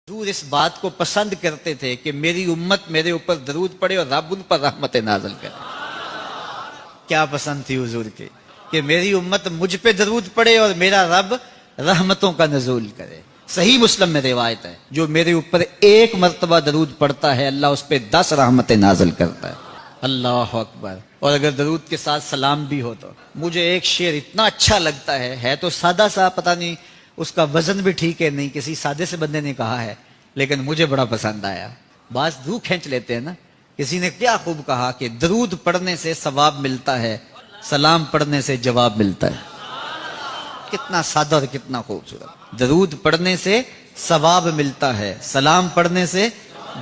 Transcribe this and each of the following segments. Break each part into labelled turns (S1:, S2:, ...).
S1: حضور اس بات کو پسند کرتے تھے کہ میری امت میرے اوپر درود پڑے اور رب ان پر رحمت نازل کرے. کیا پسند تھی حضور کی کہ میری امت مجھ پہ درود پڑے اور میرا رب رحمتوں کا نزول کرے. صحیح مسلم میں روایت ہے جو میرے اوپر ایک مرتبہ درود پڑتا ہے اللہ اس پہ 10 رحمتیں نازل کرتا ہے. اللہ اکبر. اور اگر درود کے ساتھ سلام بھی ہو تو مجھے ایک شعر اتنا اچھا لگتا ہے تو سادہ سا، پتہ نہیں اس کا وزن بھی ٹھیک ہے نہیں، کسی سادے سے بندے نے کہا ہے لیکن مجھے بڑا پسند آیا. بعض روح کھینچ لیتے ہیں نا. کسی نے کیا خوب کہا کہ درود پڑھنے سے ثواب ملتا ہے، سلام پڑھنے سے جواب ملتا ہے. کتنا سادہ اور کتنا خوبصورت. درود پڑھنے سے ثواب ملتا ہے، سلام پڑھنے سے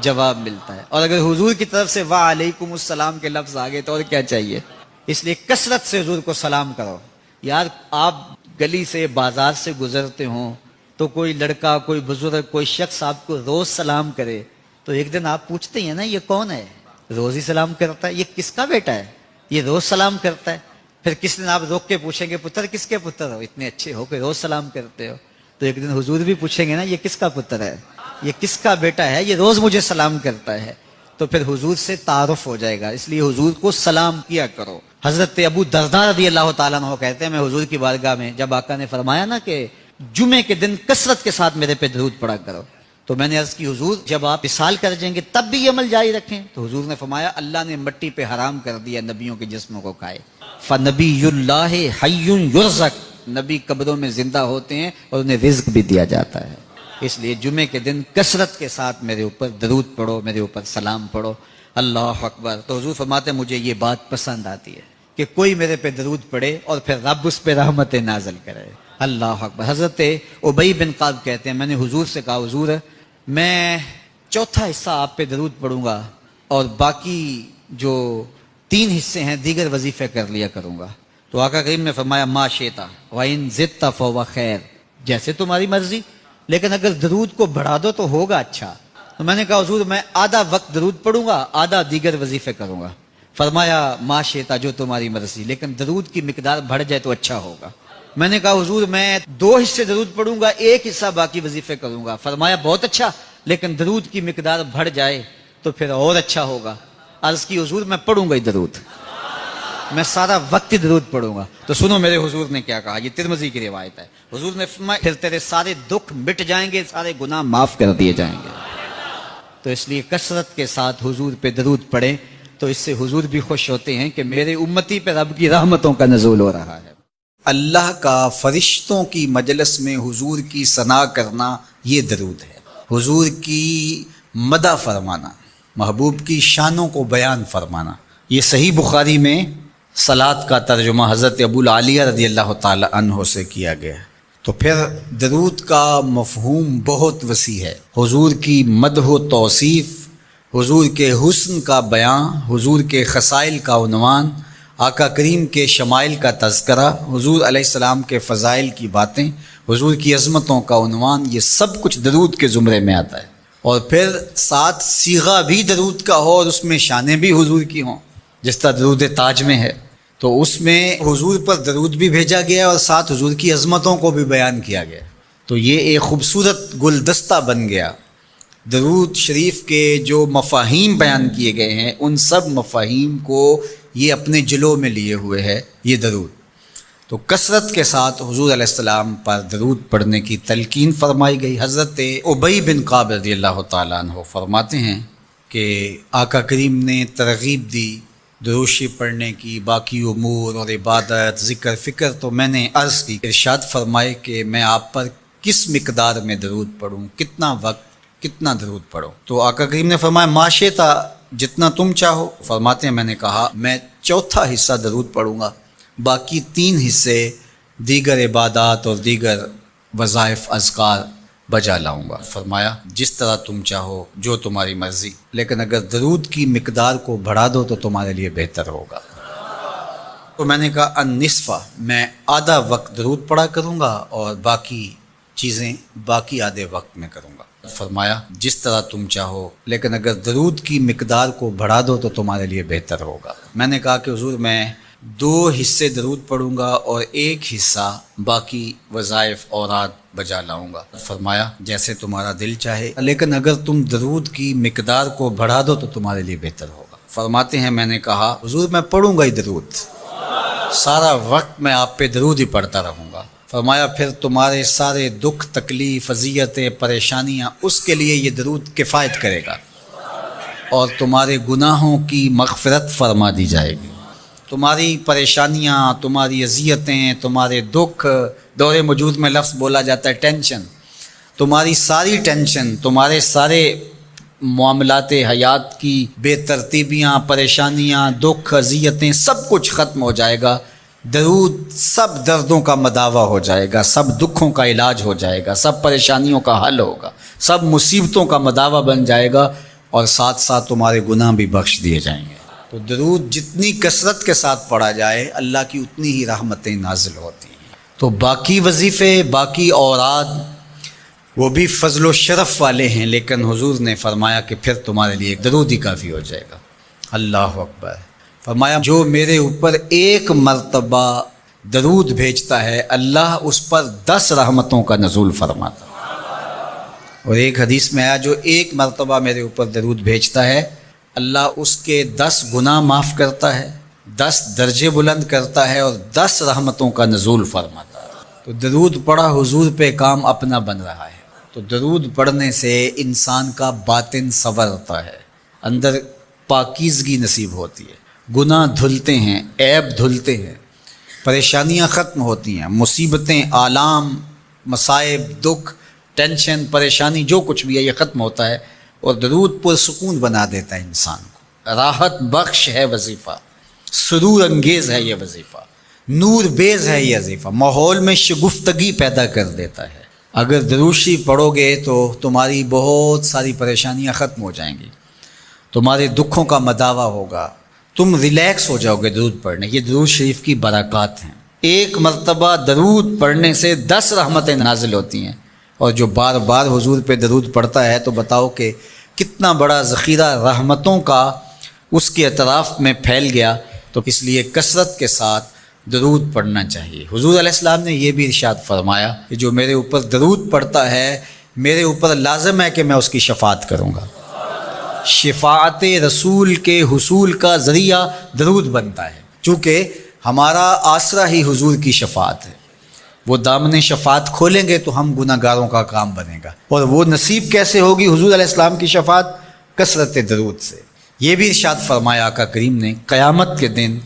S1: جواب ملتا ہے. اور اگر حضور کی طرف سے وعلیکم السلام کے لفظ آگے تو اور کیا چاہیے. اس لیے کثرت سے حضور کو سلام کرو. یار آپ گلی سے بازار سے گزرتے ہوں تو کوئی لڑکا، کوئی بزرگ، کوئی شخص آپ کو روز سلام کرے تو ایک دن آپ پوچھتے ہیں نا یہ کون ہے، روز ہی سلام کرتا ہے، یہ کس کا بیٹا ہے، یہ روز سلام کرتا ہے. پھر کس دن آپ روک کے پوچھیں گے پتر کس کے پتر ہو، اتنے اچھے ہو کہ روز سلام کرتے ہو. تو ایک دن حضور بھی پوچھیں گے نا یہ کس کا پتر ہے، یہ کس کا بیٹا ہے، یہ روز مجھے سلام کرتا ہے. تو پھر حضور سے تعارف ہو جائے گا. اس لیے حضور کو سلام کیا کرو. حضرت ابو درداء رضی اللہ تعالیٰ عنہ کہتے ہیں میں حضور کی بارگاہ میں جب آقا نے فرمایا نا کہ جمعے کے دن کثرت کے ساتھ میرے پہ درود پڑا کرو تو میں نے عرض کی حضور جب آپ وصال کر جائیں گے تب بھی یہ عمل جاری رکھیں. تو حضور نے فرمایا اللہ نے مٹی پہ حرام کر دیا نبیوں کے جسموں کو کھائے. فنبی اللہ حی یرزق، نبی قبروں میں زندہ ہوتے ہیں اور انہیں رزق بھی دیا جاتا ہے. اس لیے جمعے کے دن کثرت کے ساتھ میرے اوپر درود پڑھو، میرے اوپر سلام پڑھو. اللہ اکبر. تو حضور فرماتے ہیں مجھے یہ بات پسند آتی ہے کہ کوئی میرے پہ درود پڑے اور پھر رب اس پہ رحمت نازل کرے. اللہ اکبر. حضرت ابی بن قعب کہتے ہیں میں نے حضور سے کہا حضور میں چوتھا حصہ آپ پہ درود پڑھوں گا اور باقی جو 3 حصے ہیں دیگر وظیفے کر لیا کروں گا. تو آقا کریم نے فرمایا ما شئت وَإِن زِدتَ فَهُوَ خیر، جیسے تمہاری مرضی، لیکن اگر درود کو بڑھا دو تو ہوگا اچھا. تو میں نے کہا حضور میں آدھا وقت درود پڑھوں گا، آدھا دیگر وظیفے کروں گا. فرمایا ما شئت، جو تمہاری مرضی، لیکن درود کی مقدار بڑھ جائے تو اچھا ہوگا. میں نے کہا حضور میں 2 حصے درود پڑھوں گا، 1 حصہ باقی وظیفے کروں گا. فرمایا بہت اچھا، لیکن درود کی مقدار بڑھ جائے تو پھر اور اچھا ہوگا. عرض کی حضور میں پڑھوں گا ہی درود، میں سارا وقت ہی درود پڑھوں گا. تو سنو میرے حضور نے کیا کہا، یہ ترمذی کی روایت ہے. حضور نے فرمایا پھر تیرے سارے دکھ مٹ جائیں گے، سارے گناہ معاف کر دیے جائیں گے. تو اس لیے کثرت کے ساتھ حضور پہ درود پڑھیں تو اس سے حضور بھی خوش ہوتے ہیں کہ میرے امتی پہ رب کی رحمتوں کا نزول ہو رہا ہے. اللہ کا فرشتوں کی مجلس میں حضور کی ثنا کرنا یہ درود ہے. حضور کی مدح فرمانا، محبوب کی شانوں کو بیان فرمانا. یہ صحیح بخاری میں صلاۃ کا ترجمہ حضرت ابو العالیہ رضی اللہ تعالی عنہ سے کیا گیا ہے. تو پھر درود کا مفہوم بہت وسیع ہے. حضور کی مدح و توصیف، حضور کے حسن کا بیان، حضور کے خصائل کا عنوان، آقا کریم کے شمائل کا تذکرہ، حضور علیہ السلام کے فضائل کی باتیں، حضور کی عظمتوں کا عنوان، یہ سب کچھ درود کے زمرے میں آتا ہے. اور پھر ساتھ صیغہ بھی درود کا ہو اور اس میں شانیں بھی حضور کی ہوں، جس طرح درود تاج میں ہے. تو اس میں حضور پر درود بھی بھیجا گیا اور ساتھ حضور کی عظمتوں کو بھی بیان کیا گیا. تو یہ ایک خوبصورت گلدستہ بن گیا. درود شریف کے جو مفاہیم بیان کیے گئے ہیں ان سب مفاہیم کو یہ اپنے جلو میں لیے ہوئے ہے یہ درود. تو کثرت کے ساتھ حضور علیہ السلام پر درود پڑھنے کی تلقین فرمائی گئی. حضرت ابی بن قعب رضی اللہ تعالیٰ عنہ فرماتے ہیں کہ آقا کریم نے ترغیب دی دروشی پڑھنے کی، باقی امور اور عبادت، ذکر فکر. تو میں نے عرض کی، ارشاد فرمائے کہ میں آپ پر کس مقدار میں درود پڑھوں، کتنا وقت، کتنا درود پڑھو. تو آقا کریم نے فرمایا ما شئت، جتنا تم چاہو. فرماتے ہیں میں نے کہا میں چوتھا حصہ درود پڑھوں گا، باقی 3 حصے دیگر عبادات اور دیگر وظائف اذکار بجا لاؤں گا. فرمایا جس طرح تم چاہو، جو تمہاری مرضی، لیکن اگر درود کی مقدار کو بڑھا دو تو تمہارے لیے بہتر ہوگا. تو میں نے کہا النصف، میں آدھا وقت درود پڑھا کروں گا اور باقی چیزیں باقی آدھے وقت میں کروں گا. فرمایا جس طرح تم چاہو، لیکن اگر درود کی مقدار کو بڑھا دو تو تمہارے لیے بہتر ہوگا. میں نے کہا کہ حضور میں 2 حصے درود پڑھوں گا اور 1 حصہ باقی وظائف اوراد بجا لاؤں گا۔ فرمایا جیسے تمہارا دل چاہے، لیکن اگر تم درود کی مقدار کو بڑھا دو تو تمہارے لیے بہتر ہوگا۔ فرماتے ہیں میں نے کہا حضور میں پڑھوں گا ہی درود، سارا وقت میں آپ پہ درود ہی پڑھتا رہوں گا۔ فرمایا پھر تمہارے سارے دکھ تکلیف اذیتیں پریشانیاں اس کے لیے یہ درود کفایت کرے گا، اور تمہارے گناہوں کی مغفرت فرما دی جائے گی۔ تمہاری پریشانیاں، تمہاری اذیتیں، تمہارے دکھ، دور موجود میں لفظ بولا جاتا ہے ٹینشن، تمہاری ساری ٹینشن، تمہارے سارے معاملات حیات کی بے ترتیبیاں، پریشانیاں، دکھ، اذیتیں، سب کچھ ختم ہو جائے گا۔ درود سب دردوں کا مداوع ہو جائے گا، سب دکھوں کا علاج ہو جائے گا، سب پریشانیوں کا حل ہوگا، سب مصیبتوں کا مداوع بن جائے گا، اور ساتھ ساتھ تمہارے گناہ بھی بخش دیے جائیں گے۔ تو درود جتنی کثرت کے ساتھ پڑھا جائے اللہ کی اتنی ہی رحمتیں نازل ہوتی ہیں۔ تو باقی وظیفے، باقی اوراد وہ بھی فضل و شرف والے ہیں، لیکن حضور نے فرمایا کہ پھر تمہارے لیے درود ہی کافی ہو جائے گا۔ اللہ اکبر۔ فرمایا جو میرے اوپر 1 مرتبہ درود بھیجتا ہے اللہ اس پر 10 رحمتوں کا نزول فرماتا ہے۔ اور ایک حدیث میں آیا جو 1 مرتبہ میرے اوپر درود بھیجتا ہے اللہ اس کے 10 گناہ معاف کرتا ہے، 10 درجے بلند کرتا ہے، اور 10 رحمتوں کا نزول فرماتا ہے۔ تو درود پڑھا حضور پہ کام اپنا بن رہا ہے۔ تو درود پڑھنے سے انسان کا باطن سنورتا ہے، اندر پاکیزگی نصیب ہوتی ہے، گناہ دھلتے ہیں، عیب دھلتے ہیں، پریشانیاں ختم ہوتی ہیں، مصیبتیں، آلام، مصائب، دکھ، ٹینشن، پریشانی جو کچھ بھی ہے یہ ختم ہوتا ہے، اور درود پرسکون بنا دیتا ہے انسان کو۔ راحت بخش ہے وظیفہ، سرور انگیز ہے یہ وظیفہ، نور بیز ہے یہ وظیفہ، ماحول میں شگفتگی پیدا کر دیتا ہے۔ اگر درود شریف پڑھو گے تو تمہاری بہت ساری پریشانیاں ختم ہو جائیں گی، تمہارے دکھوں کا مداوع ہوگا، تم ریلیکس ہو جاؤ گے درود پڑھنے۔ یہ درود شریف کی برکات ہیں۔ 1 مرتبہ درود پڑھنے سے 10 رحمتیں نازل ہوتی ہیں، اور جو بار بار حضور پہ درود پڑھتا ہے تو بتاؤ کہ کتنا بڑا ذخیرہ رحمتوں کا اس کے اطراف میں پھیل گیا۔ تو اس لیے کثرت کے ساتھ درود پڑھنا چاہیے۔ حضور علیہ السلام نے یہ بھی ارشاد فرمایا کہ جو میرے اوپر درود پڑھتا ہے میرے اوپر لازم ہے کہ میں اس کی شفاعت کروں گا۔ شفاعت رسول کے حصول کا ذریعہ درود بنتا ہے، چونکہ ہمارا آسرا ہی حضور کی شفاعت ہے۔ وہ دامن شفاعت کھولیں گے تو ہم گناہ گاروں کا کام بنے گا، اور وہ نصیب کیسے ہوگی حضور علیہ السلام کی شفاعت؟ کثرت درود سے۔ یہ بھی ارشاد فرمایا آقا کریم نے قیامت کے دن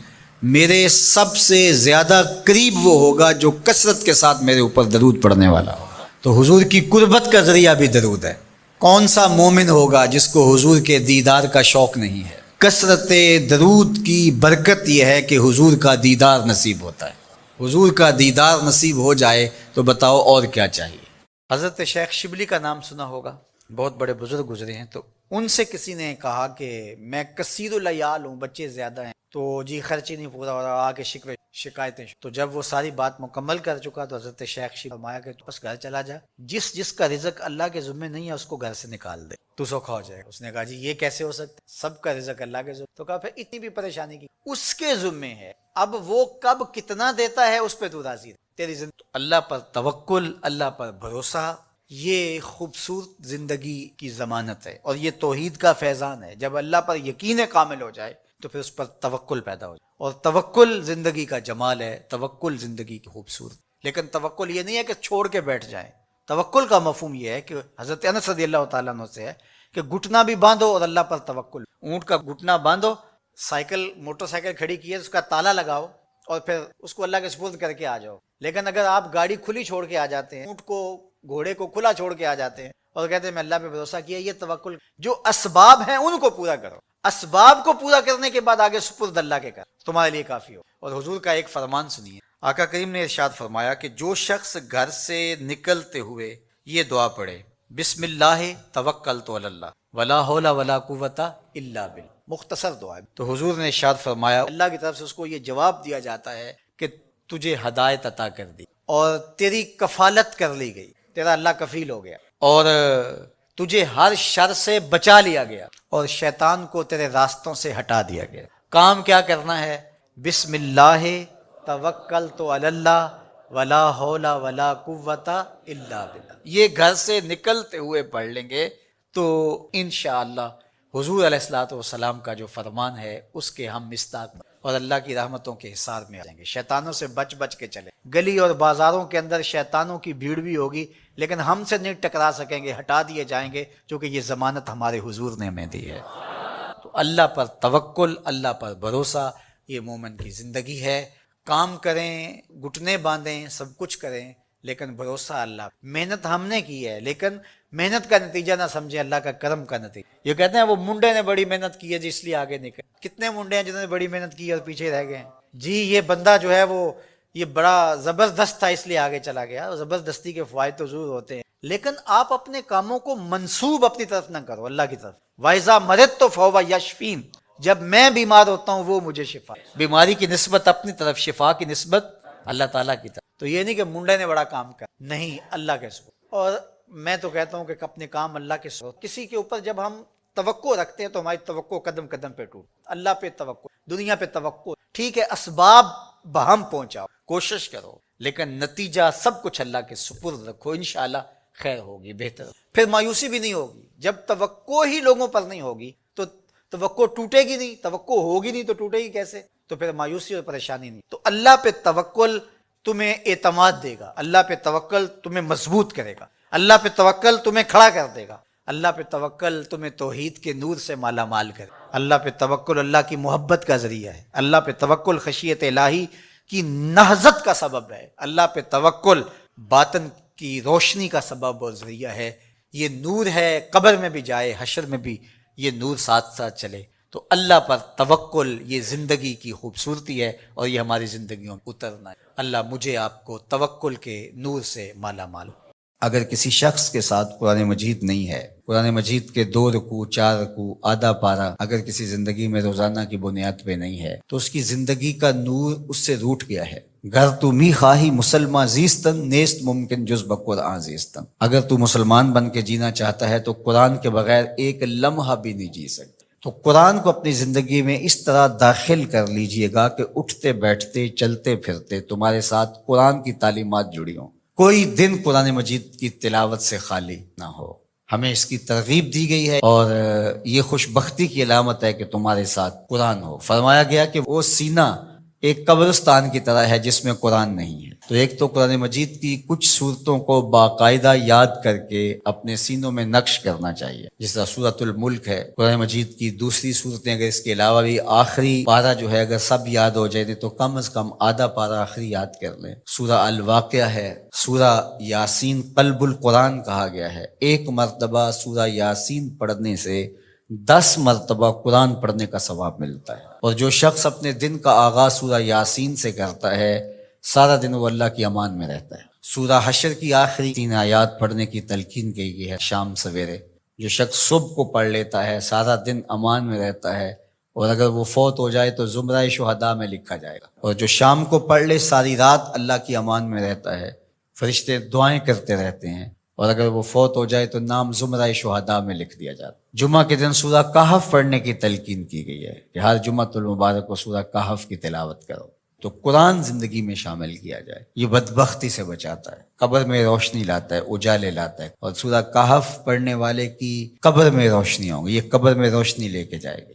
S1: میرے سب سے زیادہ قریب وہ ہوگا جو کثرت کے ساتھ میرے اوپر درود پڑھنے والا ہوگا۔ تو حضور کی قربت کا ذریعہ بھی درود ہے۔ کون سا مومن ہوگا جس کو حضور کے دیدار کا شوق نہیں ہے؟ کثرت درود کی برکت یہ ہے کہ حضور کا دیدار نصیب ہوتا ہے۔ حضور کا دیدار نصیب ہو جائے تو بتاؤ اور کیا چاہیے۔ حضرت شیخ شبلی کا نام سنا ہوگا، بہت بڑے بزرگ گزرے ہیں۔ تو ان سے کسی نے کہا کہ میں کثیر العیال ہوں، بچے زیادہ ہیں، تو جی خرچ ہی نہیں پورا ہو رہا، آگے شکوے شکایتیں۔ تو جب وہ ساری بات مکمل کر چکا تو حضرت شیخ شبلی فرمایا کہ تو بس گھر چلا جا، جس کا رزق اللہ کے ذمہ نہیں ہے اس کو گھر سے نکال دے، تو سوکھا ہو جائے گا۔ اس نے کہا جی یہ کیسے ہو سکتا ہے، سب کا رزق اللہ کے ذمہ۔ تو کہا پھر اتنی بھی پریشانی کی، اس کے ذمہ ہے، اب وہ کب کتنا دیتا ہے اس پہ تو راضی ہے تیری زندگی۔ اللہ پر توکل، اللہ پر بھروسہ، یہ خوبصورت زندگی کی ضمانت ہے، اور یہ توحید کا فیضان ہے۔ جب اللہ پر یقین کامل ہو جائے تو پھر اس پر توکل پیدا ہو جائے، اور توکل زندگی کا جمال ہے، توکل زندگی کی خوبصورت۔ لیکن توکل یہ نہیں ہے کہ چھوڑ کے بیٹھ جائیں۔ توکل کا مفہوم یہ ہے کہ حضرت انس رضی اللہ تعالیٰ عنہ سے ہے کہ گھٹنا بھی باندھو اور اللہ پر توکل۔ اونٹ کا گھٹنا باندھو، سائیکل موٹر سائیکل کھڑی کی ہے اس کا تالا لگاؤ، اور پھر اس کو اللہ کے سپرد کر کے آ جاؤ۔ لیکن اگر آپ گاڑی کھلی چھوڑ کے آ جاتے ہیں، اونٹ کو گھوڑے کو کھلا چھوڑ کے آ جاتے ہیں اور کہتے ہیں میں اللہ پہ بھروسہ کیا، یہ توکل۔ جو اسباب ہیں ان کو پورا کرو، اسباب کو پورا کرنے کے بعد آگے سپرد اللہ کے کر، تمہارے لیے کافی ہو۔ اور حضور کا ایک فرمان سنیے، آقا کریم نے ارشاد فرمایا کہ جو شخص گھر سے نکلتے ہوئے یہ دعا پڑھے، بسم اللہ توکلت علی اللہ ولا حول ولا قوت الا باللہ، مختصر دعا ہے، تو حضور نے ارشاد فرمایا اللہ کی طرف سے اس کو یہ جواب دیا جاتا ہے کہ تجھے ہدایت عطا کر دی، اور تیری کفالت کر لی گئی، تیرا اللہ کفیل ہو گیا، اور تجھے ہر شر سے بچا لیا گیا، اور شیطان کو تیرے راستوں سے ہٹا دیا گیا۔ کام کیا کرنا ہے؟ بسم اللہ توکلت علی اللہ ولا حول ولا قوت الا باللہ، یہ گھر سے نکلتے ہوئے پڑھ لیں گے تو انشاءاللہ حضور علیہ الصلوۃ والسلام کا جو فرمان ہے اس کے ہم مصداق اور اللہ کی رحمتوں کے حصار میں آ جائیں گے۔ شیطانوں سے بچ بچ کے چلیں، گلی اور بازاروں کے اندر شیطانوں کی بھیڑ بھی ہوگی لیکن ہم سے نہیں ٹکرا سکیں گے، ہٹا دیے جائیں گے کیونکہ یہ ضمانت ہمارے حضور نے ہمیں دی ہے۔ تو اللہ پر توکل، اللہ پر بھروسہ، یہ مومن کی زندگی ہے۔ کام کریں، گھٹنے باندھیں، سب کچھ کریں لیکن بھروسہ اللہ۔ محنت ہم نے کی ہے لیکن محنت کا نتیجہ نہ سمجھیں، اللہ کا کرم کا نتیجہ۔ یہ کہتے ہیں وہ منڈے نے بڑی محنت کی ہے جی اس لیے آگے نکل۔ کتنے منڈے ہیں جنہوں نے بڑی محنت کی اور پیچھے رہ گئے ہیں؟ جی یہ بندہ جو ہے وہ یہ بڑا زبردست تھا اس لیے آگے چلا گیا۔ زبردستی کے فوائد تو ضرور ہوتے ہیں لیکن آپ اپنے کاموں کو منسوب اپنی طرف نہ کرو اللہ کی طرف۔ وَإِذَا مَرِضْتُ فَهُوَ يَشْفِينِ، جب میں بیمار ہوتا ہوں وہ مجھے شفا۔ بیماری کی نسبت اپنی طرف، شفا کی نسبت اللہ تعالیٰ کی طرف۔ تو یہ نہیں کہ منڈے نے بڑا کام کیا، نہیں، اللہ کے سو۔ اور میں تو کہتا ہوں کہ اپنے کام اللہ کے سو۔ کسی کے اوپر جب ہم توقع رکھتے ہیں تو ہماری توقع قدم قدم پہ ٹوٹ۔ اللہ پہ توقع، دنیا پہ توقع، ٹھیک ہے اسباب بہم پہنچاؤ، کوشش کرو لیکن نتیجہ سب کچھ اللہ کے سپرد رکھو، انشاءاللہ خیر ہوگی، بہتر۔ پھر مایوسی بھی نہیں ہوگی۔ جب توقع ہی لوگوں پر نہیں ہوگی تو توقع ٹوٹے گی نہیں، توقع ہوگی نہیں تو ٹوٹے گی کیسے؟ تو پھر مایوسی اور پریشانی نہیں۔ تو اللہ پہ توکل تمہیں اعتماد دے گا، اللہ پہ توکل تمہیں مضبوط کرے گا، اللہ پہ توکل تمہیں کھڑا کر دے گا، اللہ پہ توکل تمہیں توحید کے نور سے مالا مال کرے۔ اللہ پہ توکل اللہ کی محبت کا ذریعہ ہے، اللہ پہ توکل خشیت الہی کی نہضت کا سبب ہے، اللہ پہ توکل باطن کی روشنی کا سبب اور ذریعہ ہے۔ یہ نور ہے، قبر میں بھی جائے حشر میں بھی یہ نور ساتھ ساتھ چلے۔ تو اللہ پر توکل یہ زندگی کی خوبصورتی ہے اور یہ ہماری زندگیوں میں اترنا ہے۔ اللہ مجھے آپ کو توکل کے نور سے مالا مال۔ اگر کسی شخص کے ساتھ قرآن مجید نہیں ہے، قرآن مجید کے 2 رکوع 4 رکوع آدھا پارہ اگر کسی زندگی میں روزانہ کی بنیاد پہ نہیں ہے تو اس کی زندگی کا نور اس سے روٹ گیا ہے۔ گر تو می خواہی مسلمان زیستن نیست ممکن جز بقرآن زیستن، اگر تو مسلمان بن کے جینا چاہتا ہے تو قرآن کے بغیر ایک لمحہ بھی نہیں جی سکتا۔ تو قرآن کو اپنی زندگی میں اس طرح داخل کر لیجئے گا کہ اٹھتے بیٹھتے چلتے پھرتے تمہارے ساتھ قرآن کی تعلیمات جڑی ہوں، کوئی دن قرآن مجید کی تلاوت سے خالی نہ ہو۔ ہمیں اس کی ترغیب دی گئی ہے اور یہ خوش بختی کی علامت ہے کہ تمہارے ساتھ قرآن ہو۔ فرمایا گیا کہ وہ سینہ ایک قبرستان کی طرح ہے جس میں قرآن نہیں ہے۔ تو ایک تو قرآن مجید کی کچھ صورتوں کو باقاعدہ یاد کر کے اپنے سینوں میں نقش کرنا چاہیے، جس طرح سورۃ الملک ہے قرآن مجید کی دوسری صورتیں، اگر اس کے علاوہ بھی آخری پارہ جو ہے اگر سب یاد ہو جائے تو کم از کم آدھا پارہ آخری یاد کر لیں۔ سورہ الواقعہ ہے، سورہ یاسین قلب القرآن کہا گیا ہے، 1 مرتبہ سورہ یاسین پڑھنے سے 10 مرتبہ قرآن پڑھنے کا ثواب ملتا ہے۔ اور جو شخص اپنے دن کا آغاز سورہ یاسین سے کرتا ہے سارا دن وہ اللہ کی امان میں رہتا ہے۔ سورہ حشر کی آخری 3 آیات پڑھنے کی تلقین کی گئی ہے شام سویرے۔ جو شخص صبح کو پڑھ لیتا ہے سارا دن امان میں رہتا ہے اور اگر وہ فوت ہو جائے تو زمرہ شہداء میں لکھا جائے گا، اور جو شام کو پڑھ لے ساری رات اللہ کی امان میں رہتا ہے، فرشتے دعائیں کرتے رہتے ہیں، اور اگر وہ فوت ہو جائے تو نام زمرہ شہداء میں لکھ دیا جاتا ہے۔ جمعہ کے دن سورہ کہف پڑھنے کی تلقین کی گئی ہے کہ ہر جمعہ المبارک کو سورہ کہف کی تلاوت کرو۔ تو قرآن زندگی میں شامل کیا جائے، یہ بدبختی سے بچاتا ہے، قبر میں روشنی لاتا ہے، اجالے لاتا ہے، اور سورہ کہف پڑھنے والے کی قبر میں روشنی ہوں گی، یہ قبر میں روشنی لے کے جائے گی۔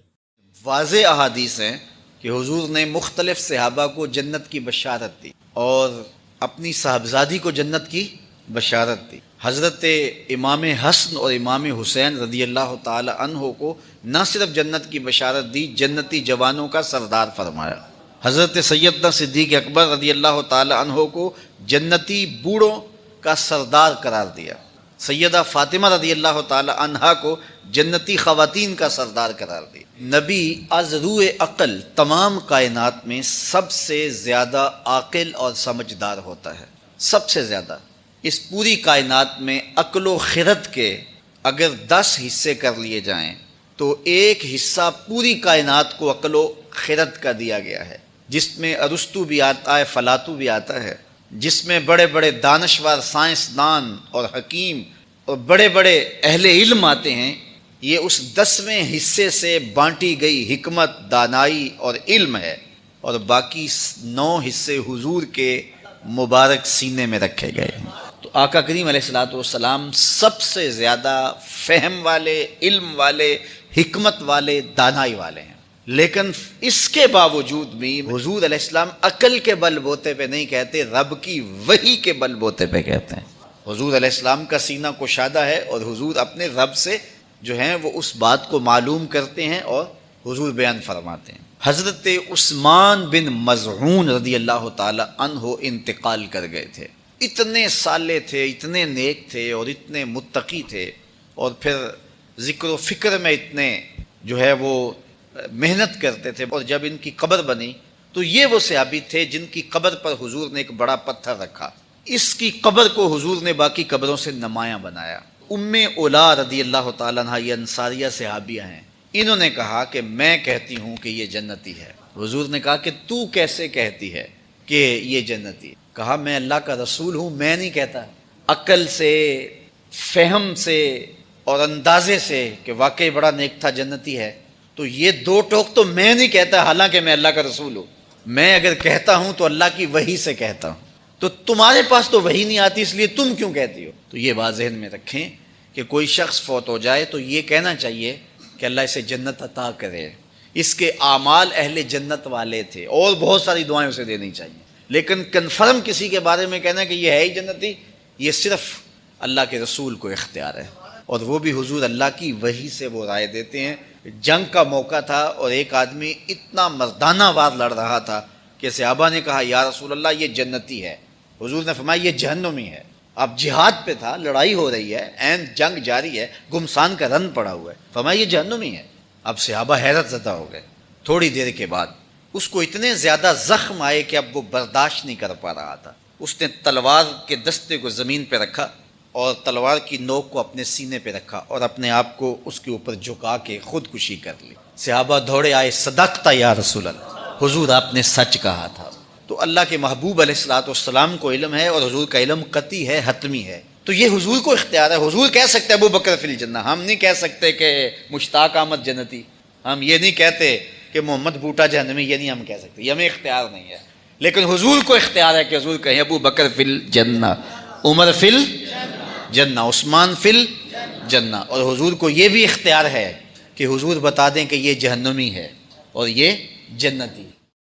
S1: واضح احادیث ہیں کہ حضور نے مختلف صحابہ کو جنت کی بشارت دی اور اپنی صاحبزادی کو جنت کی بشارت دی۔ حضرت امام حسن اور امام حسین رضی اللہ تعالی عنہ کو نہ صرف جنت کی بشارت دی، جنتی جوانوں کا سردار فرمایا۔ حضرت سیدنا صدیق اکبر رضی اللہ تعالی عنہ کو جنتی بوڑھوں کا سردار قرار دیا۔ سیدہ فاطمہ رضی اللہ تعالی عنہا کو جنتی خواتین کا سردار قرار دیا۔ نبی از روئے عقل تمام کائنات میں سب سے زیادہ عاقل اور سمجھدار ہوتا ہے، سب سے زیادہ۔ اس پوری کائنات میں عقل و خرد کے اگر 10 حصے کر لیے جائیں تو ایک حصہ پوری کائنات کو عقل و خرد کا دیا گیا ہے، جس میں ارسطو بھی آتا ہے، فلاطو بھی آتا ہے، جس میں بڑے بڑے دانشور، سائنسدان اور حکیم اور بڑے بڑے اہل علم آتے ہیں۔ یہ اس 10ویں حصے سے بانٹی گئی حکمت، دانائی اور علم ہے، اور باقی 9 حصے حضور کے مبارک سینے میں رکھے گئے ہیں۔ تو آقا کریم علیہ الصلوۃ والسلام سب سے زیادہ فہم والے، علم والے، حکمت والے، دانائی والے ہیں، لیکن اس کے باوجود بھی حضور علیہ السلام عقل کے بل بوتے پہ نہیں کہتے، رب کی وحی کے بل بوتے پہ کہتے ہیں۔ حضور علیہ السلام کا سینہ کشادہ ہے اور حضور اپنے رب سے جو ہیں وہ اس بات کو معلوم کرتے ہیں اور حضور بیان فرماتے ہیں۔ حضرت عثمان بن مظعون رضی اللہ تعالی عنہ انتقال کر گئے تھے۔ اتنے صالح تھے، اتنے نیک تھے اور اتنے متقی تھے، اور پھر ذکر و فکر میں اتنے جو ہے وہ محنت کرتے تھے، اور جب ان کی قبر بنی تو یہ وہ صحابی تھے جن کی قبر پر حضور نے ایک بڑا پتھر رکھا۔ اس کی قبر کو حضور نے باقی قبروں سے نمایاں بنایا۔ ام اولا رضی اللہ تعالیٰ عنہ، یہ انصاریہ صحابیہ ہیں، انہوں نے کہا کہ میں کہتی ہوں کہ یہ جنتی ہے۔ حضور نے کہا کہ تو کیسے کہتی ہے کہ یہ جنتی ہے؟ کہا میں اللہ کا رسول ہوں، میں نہیں کہتا۔ عقل سے، فہم سے اور اندازے سے کہ واقعی بڑا نیک تھا، جنتی ہے، تو یہ 2 ٹوک تو میں نہیں کہتا، حالانکہ میں اللہ کا رسول ہوں۔ میں اگر کہتا ہوں تو اللہ کی وحی سے کہتا ہوں، تو تمہارے پاس تو وحی نہیں آتی، اس لیے تم کیوں کہتی ہو؟ تو یہ بات ذہن میں رکھیں کہ کوئی شخص فوت ہو جائے تو یہ کہنا چاہیے کہ اللہ اسے جنت عطا کرے، اس کے اعمال اہل جنت والے تھے، اور بہت ساری دعائیں اسے دینی چاہیے، لیکن کنفرم کسی کے بارے میں کہنا کہ یہ ہے ہی جنتی، یہ صرف اللہ کے رسول کو اختیار ہے، اور وہ بھی حضور اللہ کی وحی سے وہ رائے دیتے ہیں۔ جنگ کا موقع تھا اور ایک آدمی اتنا مردانہ وار لڑ رہا تھا کہ صحابہ نے کہا یا رسول اللہ یہ جنتی ہے، حضور نے فرمایا یہ جہنمی ہے۔ اب جہاد پہ تھا، لڑائی ہو رہی ہے، عین جنگ جاری ہے، گمسان کا رن پڑا ہوا ہے، فرمایا یہ جہنمی ہے۔ اب صحابہ حیرت زدہ ہو گئے۔ تھوڑی دیر کے بعد اس کو اتنے زیادہ زخم آئے کہ اب وہ برداشت نہیں کر پا رہا تھا، اس نے تلوار کے دستے کو زمین پہ رکھا اور تلوار کی نوک کو اپنے سینے پہ رکھا اور اپنے آپ کو اس کے اوپر جھکا کے خودکشی کر لی۔ صحابہ دوڑے آئے، صدقتا یا رسول اللہ، حضور آپ نے سچ کہا تھا۔ تو اللہ کے محبوب علیہ الصلوۃ والسلام کو علم ہے، اور حضور کا علم قطعی ہے، حتمی ہے، تو یہ حضور کو اختیار ہے۔ حضور کہہ سکتے ابو بکر فی الجنہ، ہم نہیں کہہ سکتے کہ مشتاق احمد جنتی، ہم یہ نہیں کہتے کہ محمد بوٹا جہنمی، یہ نہیں ہم کہہ سکتے، یہ ہمیں اختیار نہیں ہے، لیکن حضور کو اختیار ہے کہ حضور کہیں ابو بکر فی الجنہ، عمر فی الجنہ، عثمان فی الجنہ، اور حضور کو یہ بھی اختیار ہے کہ حضور بتا دیں کہ یہ جہنمی ہے اور یہ جنتی۔